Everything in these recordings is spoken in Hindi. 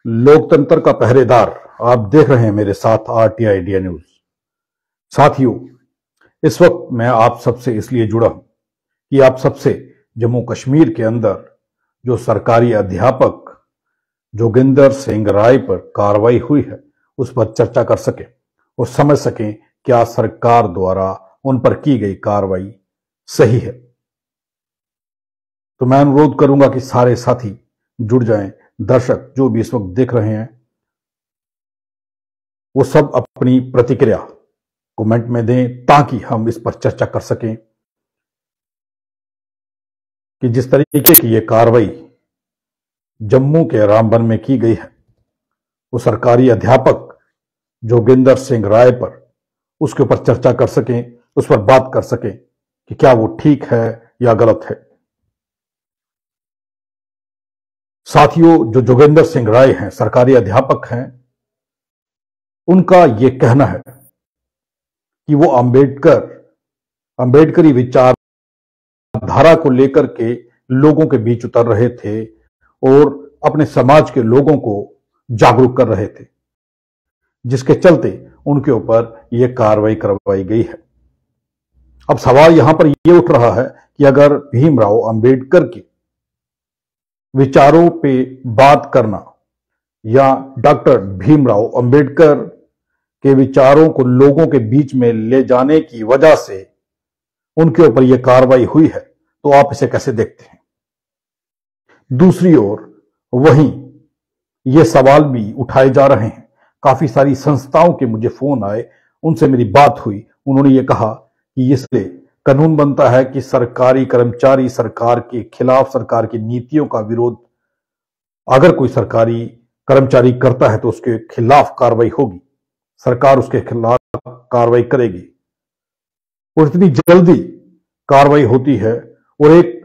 लोकतंत्र का पहरेदार आप देख रहे हैं मेरे साथ आरटीआई इंडिया न्यूज। साथियों, इस वक्त मैं आप सबसे इसलिए जुड़ा हूं कि आप सबसे जम्मू कश्मीर के अंदर जो सरकारी अध्यापक जोगिंदर सिंह राय पर कार्रवाई हुई है उस पर चर्चा कर सकें और समझ सकें क्या सरकार द्वारा उन पर की गई कार्रवाई सही है। तो मैं अनुरोध करूंगा कि सारे साथी जुड़ जाएं। दर्शक जो भी इस वक्त देख रहे हैं वो सब अपनी प्रतिक्रिया कमेंट में दें ताकि हम इस पर चर्चा कर सकें कि जिस तरीके की ये कार्रवाई जम्मू के रामबन में की गई है वो सरकारी अध्यापक जोगिंदर सिंह राय पर उसके ऊपर चर्चा कर सकें, उस पर बात कर सकें कि क्या वो ठीक है या गलत है। साथियों, जो जोगिंदर सिंह राय हैं, सरकारी अध्यापक हैं, उनका यह कहना है कि वो अंबेडकरी विचारधारा को लेकर के लोगों के बीच उतर रहे थे और अपने समाज के लोगों को जागरूक कर रहे थे, जिसके चलते उनके ऊपर यह कार्रवाई करवाई गई है। अब सवाल यहां पर यह उठ रहा है कि अगर भीमराव अंबेडकर के विचारों पे बात करना या डॉक्टर भीमराव अंबेडकर के विचारों को लोगों के बीच में ले जाने की वजह से उनके ऊपर यह कार्रवाई हुई है, तो आप इसे कैसे देखते हैं। दूसरी ओर वहीं ये सवाल भी उठाए जा रहे हैं। काफी सारी संस्थाओं के मुझे फोन आए, उनसे मेरी बात हुई। उन्होंने ये कहा कि इससे कानून बनता है कि सरकारी कर्मचारी सरकार के खिलाफ, सरकार की नीतियों का विरोध अगर कोई सरकारी कर्मचारी करता है तो उसके खिलाफ कार्रवाई होगी, सरकार उसके खिलाफ कार्रवाई करेगी। और इतनी जल्दी कार्रवाई होती है और एक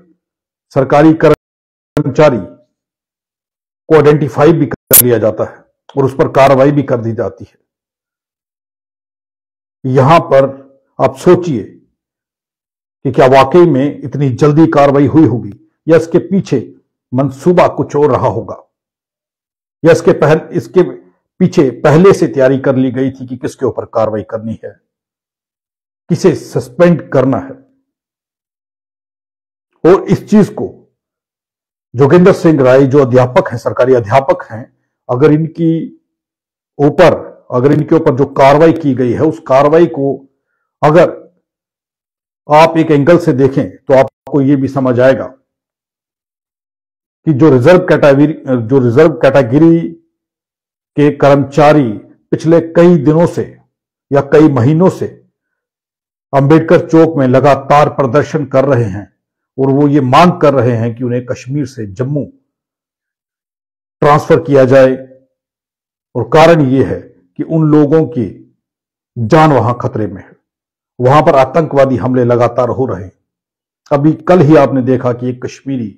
सरकारी कर्मचारी को आइडेंटिफाई भी कर लिया जाता है और उस पर कार्रवाई भी कर दी जाती है। यहां पर आप सोचिए कि क्या वाकई में इतनी जल्दी कार्रवाई हुई होगी या इसके पीछे मंसूबा कुछ और रहा होगा, या इसके पीछे पहले से तैयारी कर ली गई थी कि किसके ऊपर कार्रवाई करनी है, किसे सस्पेंड करना है। और इस चीज को जोगिंदर सिंह राय जो अध्यापक हैं, सरकारी अध्यापक हैं, अगर इनके ऊपर जो कार्रवाई की गई है उस कार्रवाई को अगर आप एक एंगल से देखें तो आपको यह भी समझ आएगा कि जो रिजर्व कैटेगरी के कर्मचारी पिछले कई दिनों से या कई महीनों से अंबेडकर चौक में लगातार प्रदर्शन कर रहे हैं और वो ये मांग कर रहे हैं कि उन्हें कश्मीर से जम्मू ट्रांसफर किया जाए। और कारण ये है कि उन लोगों की जान वहां खतरे में है, वहां पर आतंकवादी हमले लगातार हो रहे हैं। अभी कल ही आपने देखा कि एक कश्मीरी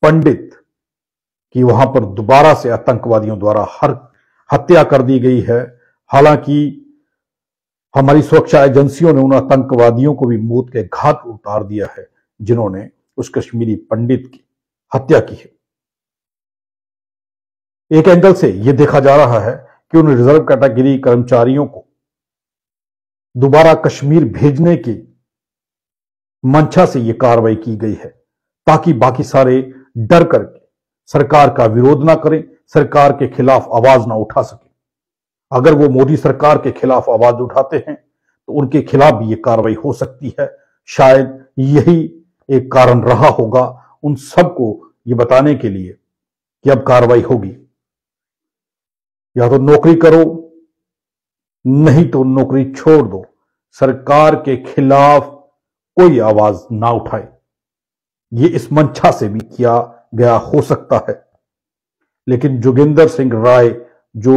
पंडित की वहां पर दोबारा से आतंकवादियों द्वारा हत्या कर दी गई है। हालांकि हमारी सुरक्षा एजेंसियों ने उन आतंकवादियों को भी मौत के घाट उतार दिया है जिन्होंने उस कश्मीरी पंडित की हत्या की है। एक एंगल से यह देखा जा रहा है कि उन रिजर्व कैटेगरी कर्मचारियों को दोबारा कश्मीर भेजने की मंशा से यह कार्रवाई की गई है ताकि बाकी सारे डर करके सरकार का विरोध ना करें, सरकार के खिलाफ आवाज ना उठा सके। अगर वो मोदी सरकार के खिलाफ आवाज उठाते हैं तो उनके खिलाफ भी यह कार्रवाई हो सकती है। शायद यही एक कारण रहा होगा उन सबको ये बताने के लिए कि अब कार्रवाई होगी, या तो नौकरी करो नहीं तो नौकरी छोड़ दो, सरकार के खिलाफ कोई आवाज ना उठाए। ये इस मंशा से भी किया गया हो सकता है। लेकिन जोगिंदर सिंह राय जो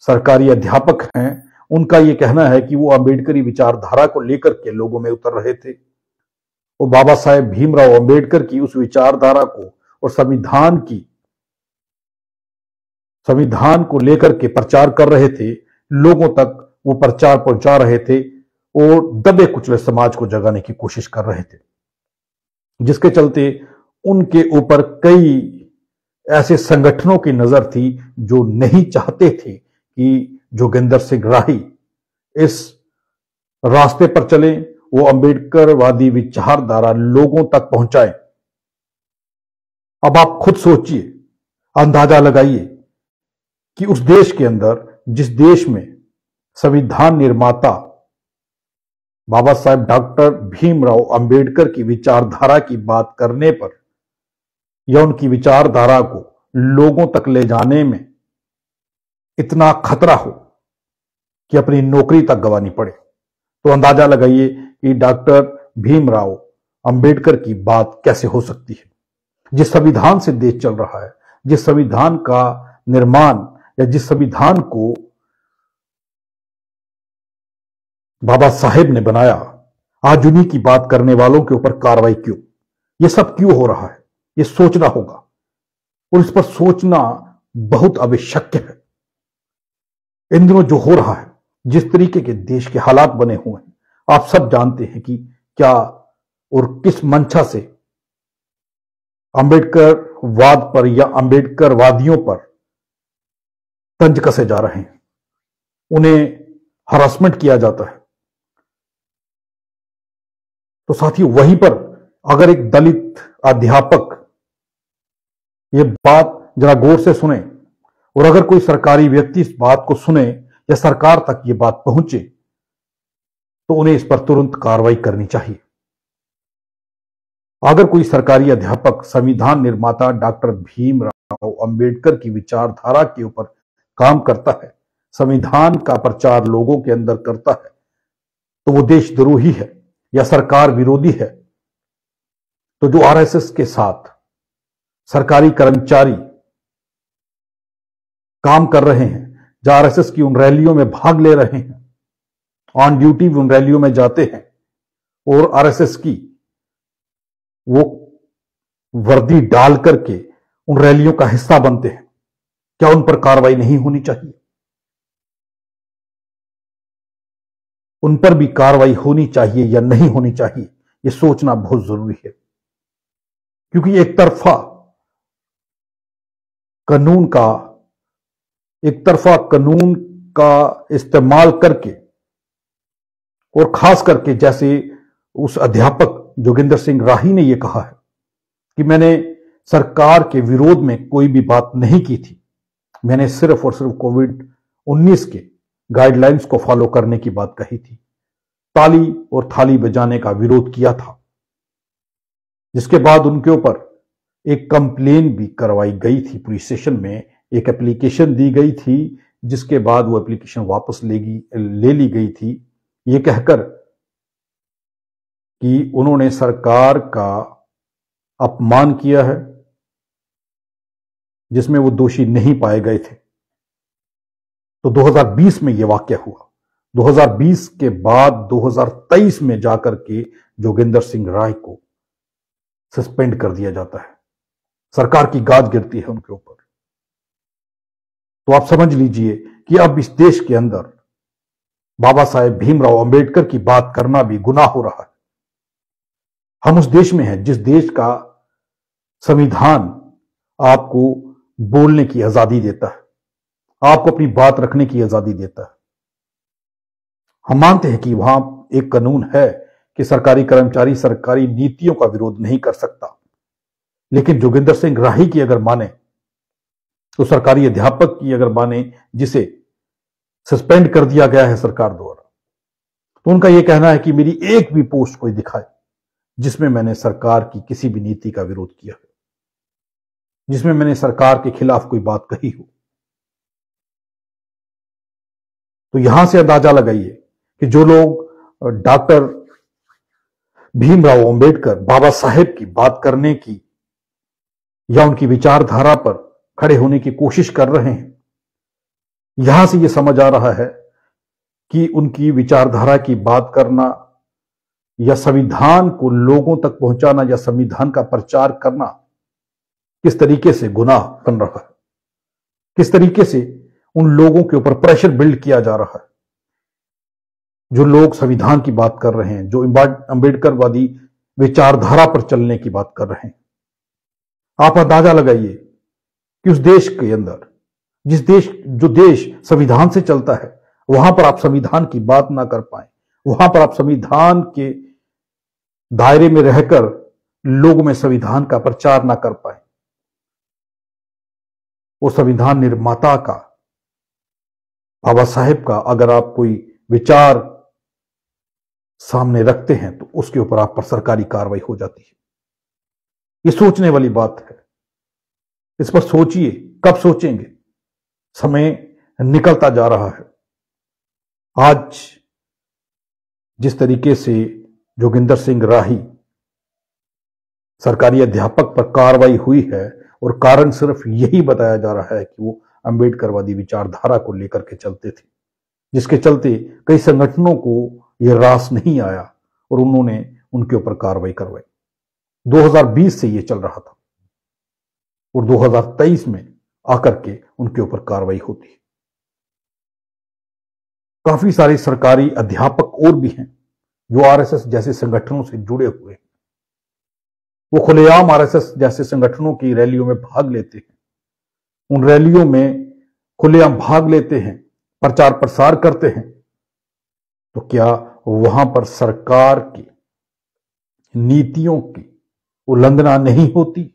सरकारी अध्यापक हैं, उनका यह कहना है कि वो अंबेडकरी विचारधारा को लेकर के लोगों में उतर रहे थे। वो बाबा साहेब भीमराव अंबेडकर की उस विचारधारा को और संविधान को लेकर के प्रचार कर रहे थे, लोगों तक वो प्रचार पहुंचा रहे थे और दबे कुचले समाज को जगाने की कोशिश कर रहे थे, जिसके चलते उनके ऊपर कई ऐसे संगठनों की नजर थी जो नहीं चाहते थे कि जोगिंदर सिंह राही इस रास्ते पर चले, वो अंबेडकरवादी विचारधारा लोगों तक पहुंचाए। अब आप खुद सोचिए, अंदाजा लगाइए कि उस देश के अंदर, जिस देश में संविधान निर्माता बाबा साहेब डॉक्टर भीमराव अंबेडकर की विचारधारा की बात करने पर या उनकी विचारधारा को लोगों तक ले जाने में इतना खतरा हो कि अपनी नौकरी तक गंवानी पड़े, तो अंदाजा लगाइए कि डॉक्टर भीमराव अंबेडकर की बात कैसे हो सकती है। जिस संविधान से देश चल रहा है, जिस संविधान का निर्माण या जिस संविधान को बाबा साहेब ने बनाया, आज उन्हीं की बात करने वालों के ऊपर कार्रवाई क्यों? यह सब क्यों हो रहा है? यह सोचना होगा और इस पर सोचना बहुत आवश्यक है। इन दिनों जो हो रहा है, जिस तरीके के देश के हालात बने हुए हैं, आप सब जानते हैं कि क्या और किस मंशा से अंबेडकरवाद पर या अंबेडकरवादियों पर तंज कसे जा रहे हैं, उन्हें हरासमेंट किया जाता है। तो साथियों, वहीं पर अगर एक दलित अध्यापक ये बात जरा गौर से सुने और अगर कोई सरकारी व्यक्ति इस बात को सुने या सरकार तक ये बात पहुंचे, तो उन्हें इस पर तुरंत कार्रवाई करनी चाहिए। अगर कोई सरकारी अध्यापक संविधान निर्माता डॉक्टर भीमराव अंबेडकर की विचारधारा के ऊपर काम करता है, संविधान का प्रचार लोगों के अंदर करता है, तो वो देशद्रोही है या सरकार विरोधी है। तो जो आरएसएस के साथ सरकारी कर्मचारी काम कर रहे हैं, जो आरएसएस की उन रैलियों में भाग ले रहे हैं, ऑन ड्यूटी उन रैलियों में जाते हैं और आरएसएस की वो वर्दी डाल करके उन रैलियों का हिस्सा बनते हैं, क्या उन पर कार्रवाई नहीं होनी चाहिए? उन पर भी कार्रवाई होनी चाहिए या नहीं होनी चाहिए, यह सोचना बहुत जरूरी है। क्योंकि एक तरफा कानून का इस्तेमाल करके और खास करके जैसे उस अध्यापक जोगिंदर सिंह राही ने यह कहा है कि मैंने सरकार के विरोध में कोई भी बात नहीं की थी, मैंने सिर्फ और सिर्फ कोविड-19 के गाइडलाइंस को फॉलो करने की बात कही थी, ताली और थाली बजाने का विरोध किया था, जिसके बाद उनके ऊपर एक कंप्लेन भी करवाई गई थी। पुलिस स्टेशन में एक एप्लीकेशन दी गई थी, जिसके बाद वो एप्लीकेशन वापस ले ली गई थी, ये कहकर कि उन्होंने सरकार का अपमान किया है, जिसमें वो दोषी नहीं पाए गए थे। तो 2020 में यह वाकया हुआ। 2020 के बाद 2023 में जाकर के जोगिंदर सिंह राय को सस्पेंड कर दिया जाता है, सरकार की गाज गिरती है उनके ऊपर। तो आप समझ लीजिए कि अब इस देश के अंदर बाबा साहेब भीमराव अंबेडकर की बात करना भी गुनाह हो रहा है। हम उस देश में हैं जिस देश का संविधान आपको बोलने की आजादी देता है, आपको अपनी बात रखने की आजादी देता है। हम मानते हैं कि वहां एक कानून है कि सरकारी कर्मचारी सरकारी नीतियों का विरोध नहीं कर सकता, लेकिन जोगिंदर सिंह राही की अगर माने, तो सरकारी अध्यापक की अगर माने जिसे सस्पेंड कर दिया गया है सरकार द्वारा, तो उनका यह कहना है कि मेरी एक भी पोस्ट कोई दिखाए जिसमें मैंने सरकार की किसी भी नीति का विरोध किया है, जिसमें मैंने सरकार के खिलाफ कोई बात कही हो। तो यहां से अंदाजा लगाइए कि जो लोग डॉक्टर भीमराव अंबेडकर बाबा साहेब की बात करने की या उनकी विचारधारा पर खड़े होने की कोशिश कर रहे हैं, यहां से यह समझ आ रहा है कि उनकी विचारधारा की बात करना या संविधान को लोगों तक पहुंचाना या संविधान का प्रचार करना किस तरीके से गुनाह बन रहा है, किस तरीके से उन लोगों के ऊपर प्रेशर बिल्ड किया जा रहा है जो लोग संविधान की बात कर रहे हैं, जो अंबेडकरवादी विचारधारा पर चलने की बात कर रहे हैं। आप अंदाजा लगाइए कि उस देश के अंदर जो देश संविधान से चलता है, वहां पर आप संविधान की बात ना कर पाए, वहां पर आप संविधान के दायरे में रहकर लोगों में संविधान का प्रचार ना कर पाए, और संविधान निर्माता का, बाबा साहेब का अगर आप कोई विचार सामने रखते हैं तो उसके ऊपर आप पर सरकारी कार्रवाई हो जाती है। ये सोचने वाली बात है। इस पर सोचिए, कब सोचेंगे? समय निकलता जा रहा है। आज जिस तरीके से जोगिंदर सिंह राही सरकारी अध्यापक पर कार्रवाई हुई है, और कारण सिर्फ यही बताया जा रहा है कि वो अंबेडकरवादी विचारधारा को लेकर के चलते थे, जिसके चलते कई संगठनों को यह रास नहीं आया और उन्होंने उनके ऊपर कार्रवाई करवाई। 2020 से यह चल रहा था और 2023 में आकर के उनके ऊपर कार्रवाई होती है। काफी सारे सरकारी अध्यापक और भी हैं जो आरएसएस जैसे संगठनों से जुड़े हुए हैं। वो खुलेआम आरएसएस जैसे संगठनों की रैलियों में भाग लेते हैं, उन रैलियों में खुलेआम भाग लेते हैं, प्रचार प्रसार करते हैं। तो क्या वहां पर सरकार की नीतियों की उल्लंघना नहीं होती?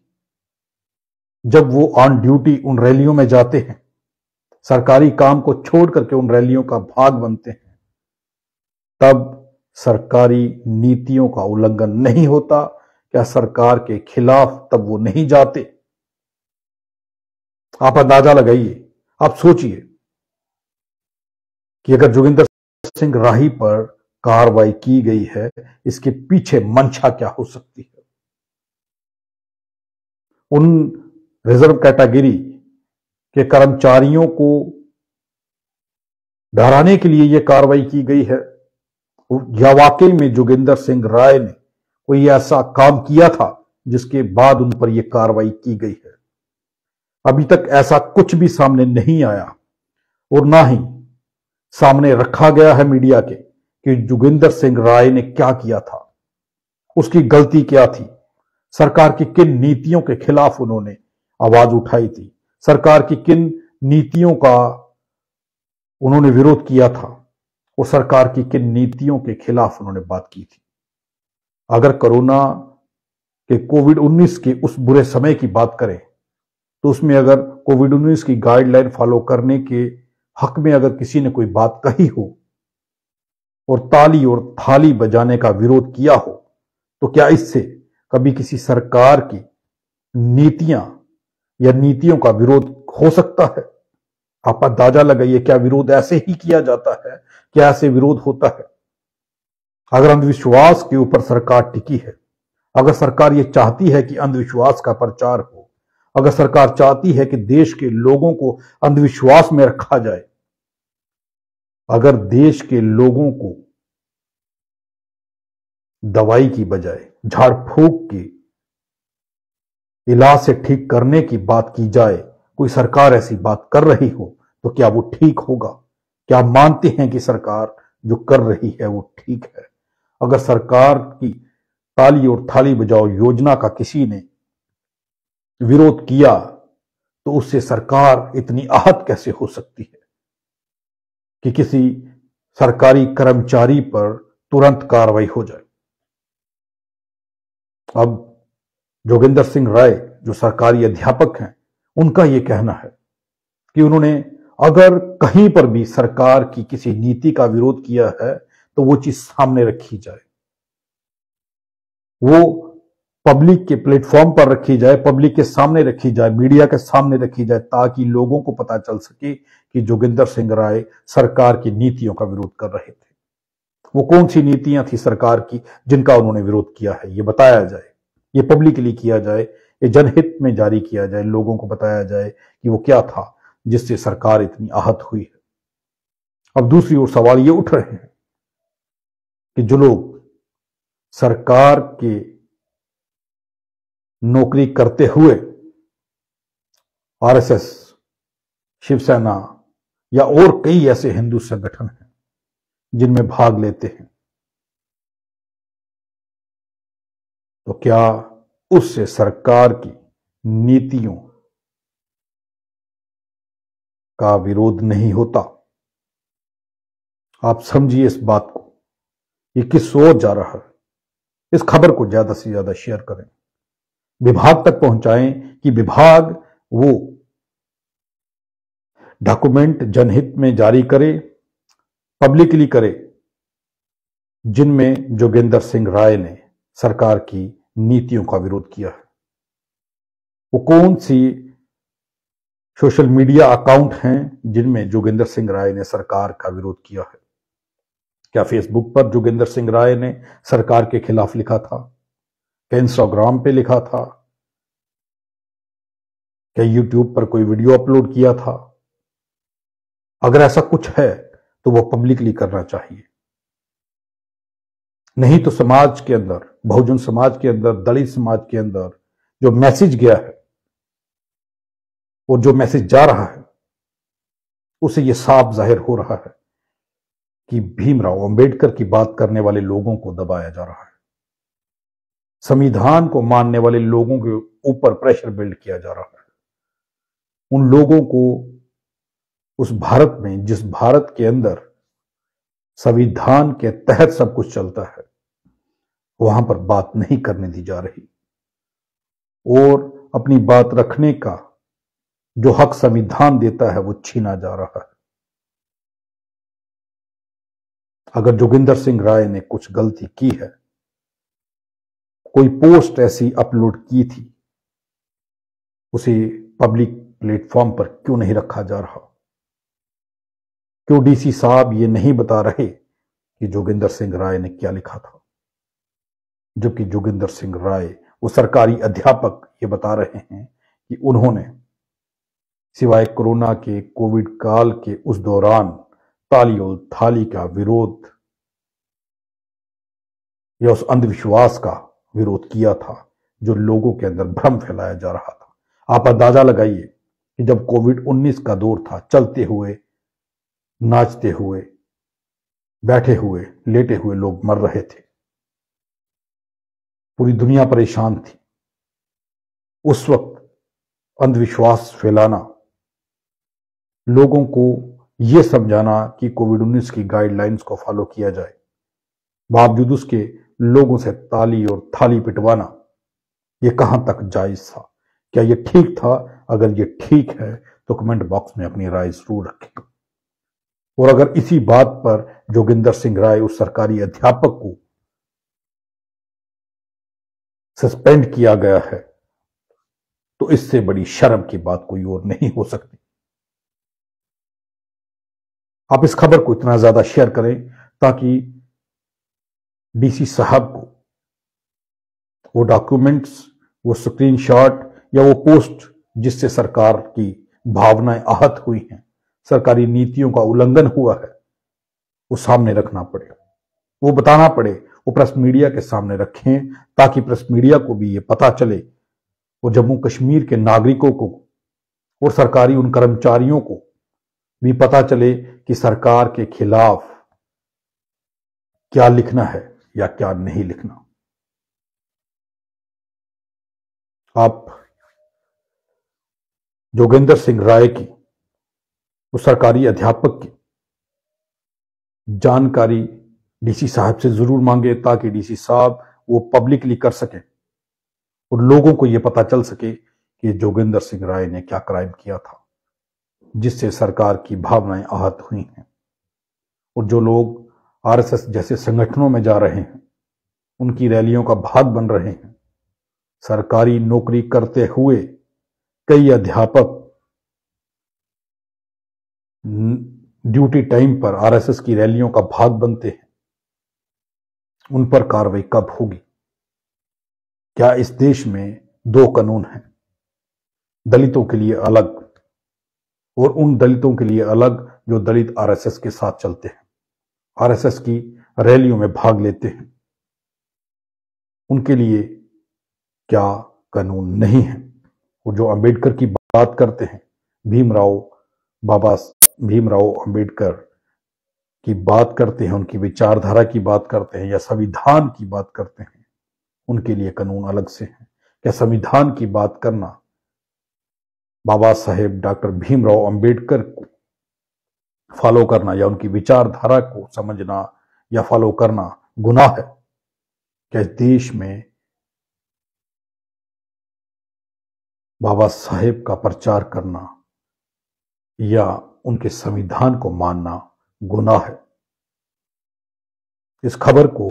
जब वो ऑन ड्यूटी उन रैलियों में जाते हैं, सरकारी काम को छोड़ करके उन रैलियों का भाग बनते हैं, तब सरकारी नीतियों का उल्लंघन नहीं होता? क्या सरकार के खिलाफ तब वो नहीं जाते? आप अंदाजा लगाइए, आप सोचिए कि अगर जोगिंदर सिंह राही पर कार्रवाई की गई है, इसके पीछे मंशा क्या हो सकती है? उन रिजर्व कैटेगरी के कर्मचारियों को डराने के लिए यह कार्रवाई की गई है, या वाकई में जोगिंदर सिंह राय ने कोई ऐसा काम किया था जिसके बाद उन पर यह कार्रवाई की गई है? अभी तक ऐसा कुछ भी सामने नहीं आया और ना ही सामने रखा गया है मीडिया के कि जोगिंदर सिंह राय ने क्या किया था, उसकी गलती क्या थी, सरकार की किन नीतियों के खिलाफ उन्होंने आवाज उठाई थी, सरकार की किन नीतियों का उन्होंने विरोध किया था, और सरकार की किन नीतियों के खिलाफ उन्होंने बात की थी। अगर कोरोना के कोविड-19 के उस बुरे समय की बात करें तो उसमें अगर कोविड-19 की गाइडलाइन फॉलो करने के हक में अगर किसी ने कोई बात कही हो और ताली और थाली बजाने का विरोध किया हो, तो क्या इससे कभी किसी सरकार की नीतियां या नीतियों का विरोध हो सकता है? आप अंदाजा लगाइए, क्या विरोध ऐसे ही किया जाता है? क्या ऐसे विरोध होता है? अगर अंधविश्वास के ऊपर सरकार टिकी है, अगर सरकार ये चाहती है कि अंधविश्वास का प्रचार हो, अगर सरकार चाहती है कि देश के लोगों को अंधविश्वास में रखा जाए, अगर देश के लोगों को दवाई की बजाय झाड़ फूक के इलाज से ठीक करने की बात की जाए, कोई सरकार ऐसी बात कर रही हो, तो क्या वो ठीक होगा? क्या मानते हैं कि सरकार जो कर रही है वो ठीक है? अगर सरकार की ताली और थाली बजाओ योजना का किसी ने विरोध किया तो उससे सरकार इतनी आहत कैसे हो सकती है कि किसी सरकारी कर्मचारी पर तुरंत कार्रवाई हो जाए? अब जोगिंदर सिंह राय जो सरकारी अध्यापक हैं, उनका यह कहना है कि उन्होंने अगर कहीं पर भी सरकार की किसी नीति का विरोध किया है तो वो चीज सामने रखी जाए, वो पब्लिक के प्लेटफॉर्म पर रखी जाए, पब्लिक के सामने रखी जाए, मीडिया के सामने रखी जाए, ताकि लोगों को पता चल सके कि जोगिंदर सिंह राय सरकार की नीतियों का विरोध कर रहे थे। वो कौन सी नीतियां थी सरकार की जिनका उन्होंने विरोध किया है, ये बताया जाए, ये पब्लिकली किया जाए, ये जनहित में जारी किया जाए, लोगों को बताया जाए कि वो क्या था जिससे सरकार इतनी आहत हुई है। अब दूसरी ओर सवाल ये उठ रहे हैं कि जो लोग सरकार के नौकरी करते हुए आरएसएस, शिवसेना या और कई ऐसे हिंदू संगठन हैं जिनमें भाग लेते हैं, तो क्या उससे सरकार की नीतियों का विरोध नहीं होता। आप समझिए इस बात को, ये किस ओर जा रहा है। इस खबर को ज्यादा से ज्यादा शेयर करें, विभाग तक पहुंचाएं कि विभाग वो डॉक्यूमेंट जनहित में जारी करे, पब्लिकली करे, जिनमें जोगेंद्र सिंह राय ने सरकार की नीतियों का विरोध किया है। वो कौन सी सोशल मीडिया अकाउंट हैं जिनमें जोगेंद्र सिंह राय ने सरकार का विरोध किया है? क्या फेसबुक पर जोगेंद्र सिंह राय ने सरकार के खिलाफ लिखा था? क्या इंस्टाग्राम पे लिखा था? क्या यूट्यूब पर कोई वीडियो अपलोड किया था? अगर ऐसा कुछ है तो वो पब्लिकली करना चाहिए। नहीं तो समाज के अंदर, बहुजन समाज के अंदर, दलित समाज के अंदर जो मैसेज गया है और जो मैसेज जा रहा है, उसे यह साफ जाहिर हो रहा है कि भीमराव अंबेडकर की बात करने वाले लोगों को दबाया जा रहा है। संविधान को मानने वाले लोगों के ऊपर प्रेशर बिल्ड किया जा रहा है। उन लोगों को उस भारत में, जिस भारत के अंदर संविधान के तहत सब कुछ चलता है, वहां पर बात नहीं करने दी जा रही और अपनी बात रखने का जो हक संविधान देता है वो छीना जा रहा है। अगर जोगिंदर सिंह राय ने कुछ गलती की है, कोई पोस्ट ऐसी अपलोड की थी, उसे पब्लिक प्लेटफॉर्म पर क्यों नहीं रखा जा रहा? क्यों डीसी साहब ये नहीं बता रहे कि जोगिंदर सिंह राय ने क्या लिखा था? जबकि जोगिंदर सिंह राय, वो सरकारी अध्यापक, ये बता रहे हैं कि उन्होंने सिवाय कोरोना के, कोविड काल के उस दौरान ताली और थाली का विरोध या उस अंधविश्वास का विरोध किया था जो लोगों के अंदर भ्रम फैलाया जा रहा था। आप अंदाजा लगाइए कि जब कोविड-19 का दौर था, चलते हुए, नाचते हुए, बैठे हुए, लेटे हुए लोग मर रहे थे, पूरी दुनिया परेशान थी। उस वक्त अंधविश्वास फैलाना, लोगों को यह समझाना कि कोविड-19 की गाइडलाइंस को फॉलो किया जाए, बावजूद उसके लोगों से ताली और थाली पिटवाना, यह कहां तक जायज था? क्या यह ठीक था? अगर यह ठीक है तो कमेंट बॉक्स में अपनी राय जरूर रखें। और अगर इसी बात पर जोगिंदर सिंह राय, उस सरकारी अध्यापक को सस्पेंड किया गया है, तो इससे बड़ी शर्म की बात कोई और नहीं हो सकती। आप इस खबर को इतना ज्यादा शेयर करें ताकि डीसी साहब को वो डॉक्यूमेंट्स, वो स्क्रीनशॉट या वो पोस्ट जिससे सरकार की भावनाएं आहत हुई हैं, सरकारी नीतियों का उल्लंघन हुआ है, वो सामने रखना पड़े, वो बताना पड़े, वो प्रेस मीडिया के सामने रखें ताकि प्रेस मीडिया को भी ये पता चले, वो जम्मू कश्मीर के नागरिकों को और सरकारी उन कर्मचारियों को भी पता चले कि सरकार के खिलाफ क्या लिखना है या क्या नहीं लिखना। आप जोगिंदर सिंह राय की, उस सरकारी अध्यापक की जानकारी डीसी साहब से जरूर मांगे ताकि डीसी साहब वो पब्लिकली कर सके और लोगों को यह पता चल सके कि जोगिंदर सिंह राय ने क्या क्राइम किया था जिससे सरकार की भावनाएं आहत हुई हैं। और जो लोग आरएसएस जैसे संगठनों में जा रहे हैं, उनकी रैलियों का भाग बन रहे हैं, सरकारी नौकरी करते हुए कई अध्यापक ड्यूटी टाइम पर आरएसएस की रैलियों का भाग बनते हैं, उन पर कार्रवाई कब होगी? क्या इस देश में दो कानून हैं, दलितों के लिए अलग और उन दलितों के लिए अलग जो दलित आरएसएस के साथ चलते हैं, आरएसएस की रैलियों में भाग लेते हैं? उनके लिए क्या कानून नहीं है? और जो अंबेडकर की बात करते हैं, बाबा भीमराव अंबेडकर की बात करते हैं, उनकी विचारधारा की बात करते हैं या संविधान की बात करते हैं, उनके लिए कानून अलग से हैं। क्या संविधान की बात करना बाबा साहेब डॉक्टर भीमराव अंबेडकर को फॉलो करना या उनकी विचारधारा को समझना या फॉलो करना गुनाह है? क्या इस देश में बाबा साहेब का प्रचार करना या उनके संविधान को मानना गुनाह है? इस खबर को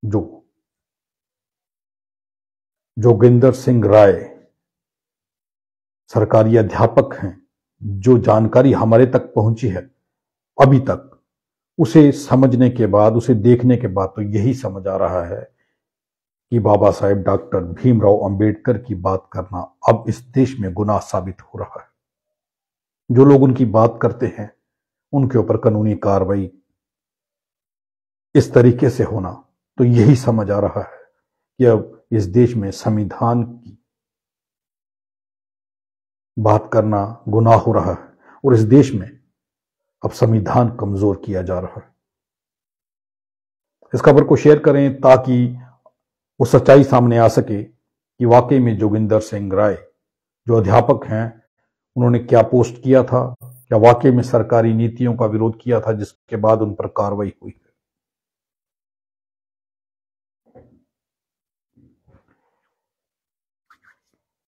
जो जोगिंदर सिंह राय सरकारी अध्यापक हैं, जो जानकारी हमारे तक पहुंची है अभी तक, उसे समझने के बाद, उसे देखने के बाद तो यही समझ आ रहा है कि बाबा साहेब डॉक्टर भीमराव अंबेडकर की बात करना अब इस देश में गुनाह साबित हो रहा है। जो लोग उनकी बात करते हैं उनके ऊपर कानूनी कार्रवाई इस तरीके से होना, तो यही समझ आ रहा है कि अब इस देश में संविधान की बात करना गुनाह हो रहा है और इस देश में अब संविधान कमजोर किया जा रहा है। इस खबर को शेयर करें ताकि वो सच्चाई सामने आ सके कि वाकई में जोगिंदर सिंह राय जो अध्यापक हैं, उन्होंने क्या पोस्ट किया था, क्या वाकई में सरकारी नीतियों का विरोध किया था जिसके बाद उन पर कार्रवाई हुई है।